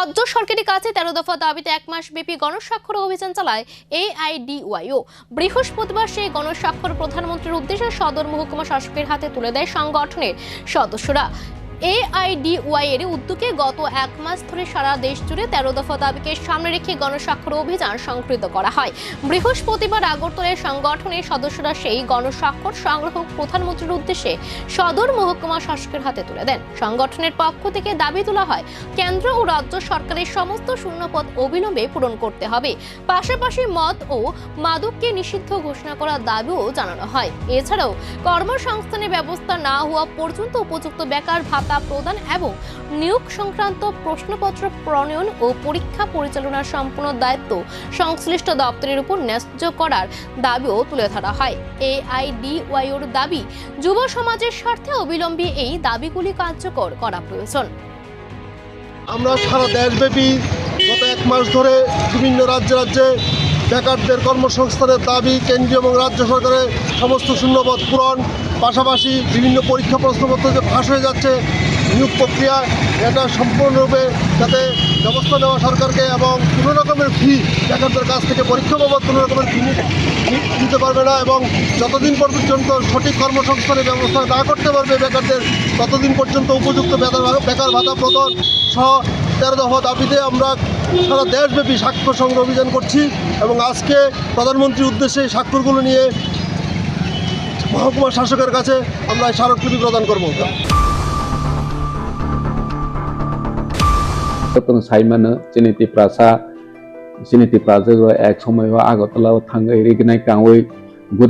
রাজ্য সরকারের কাছে 13 দফা দাবিতে এক মাস ব্যাপী গণস্বাক্ষর অভিযান চালায় AIDYO। বৃহস্পতিবার সেই গণস্বাক্ষর প্রধানমন্ত্রীর উদ্দেশ্যে সদর মহকুমা শাসকের হাতে তুলে দেয় সংগঠনের সদস্যরা। AIDYO এর উদ্যোগে গত এক মাস ধরে সারা দেশ জুড়ে 13 দফা দাবিকে সামনে রেখে গণস্বাক্ষর অভিযান সংগঠিত করা হয়। বৃহস্পতিবার আগরতলায় সংগঠনের সদস্যরা সেই গণস্বাক্ষর সংগ্রহ প্রধানমন্ত্রীর উদ্দেশ্যে সদর মহকুমা শাসকের হাতে তুলে দেন। সংগঠনের পক্ষ থেকে দাবি তোলা হয়, কেন্দ্র ও রাজ্য সরকারের সমস্ত শূন্যপদ অবিলম্বে পূরণ করতে হবে। পাশাপাশি মদ ও মাদককে নিষিদ্ধ ঘোষণা করার দাবিও জানানো হয়। এছাড়াও কর্মসংস্থানের ব্যবস্থা না হওয়া পর্যন্ত উপযুক্ত বেকার ভাতা প্রদান এবং নিয়োগ সংক্রান্ত প্রশ্নপত্র প্রণয়ন ও পরীক্ষা পরিচালনার সম্পূর্ণ দায়িত্ব সংশ্লিষ্ট দপ্তরের উপর ন্যস্ত করার দাবিও তুলে ধরা হয়। AIDYOর দাবি, যুব সমাজের স্বার্থে অবিলম্বে এই দাবিগুলি কার্যকর করা প্রয়োজন। আমরা সারা দেশব্যাপী গত এক মাস ধরে বিভিন্ন রাজ্যে বেকারদের কর্মসংস্থানের দাবি, কেন্দ্রীয় এবং রাজ্য সরকারের সমস্ত শূন্যপদ পূরণ, পাশাপাশি বিভিন্ন পরীক্ষা প্রশ্নপত্র যে ফাঁস হয়ে যাচ্ছে, নিয়োগ প্রক্রিয়া, এটা সম্পূর্ণরূপে যাতে ব্যবস্থা নেওয়া সরকারকে, এবং কোনো রকমের ফি বেকারদের কাছ থেকে পরীক্ষা বাবদ কোনো রকমের ফি নিতে পারবে না, এবং যতদিন পর্যন্ত সঠিক কর্মসংস্থানের ব্যবস্থা না করতে পারবে বেকারদের, ততদিন পর্যন্ত উপযুক্ত বেকার ভাতা প্রদান সহ 13 দফা দাবিতে আমরা সারা দেশব্যাপী স্বাক্ষর সংগ্রহ অভিযান করছি। এবং আজকে প্রধানমন্ত্রীর উদ্দেশ্যে স্বাক্ষরগুলো নিয়ে মহকুমা শাসকের কাছে আমরা স্মারকলিপি প্রদান করব। साइमानो चिनिति प्रासा एक समय আগরতলা थांगै रिगनाय कांगै गुरि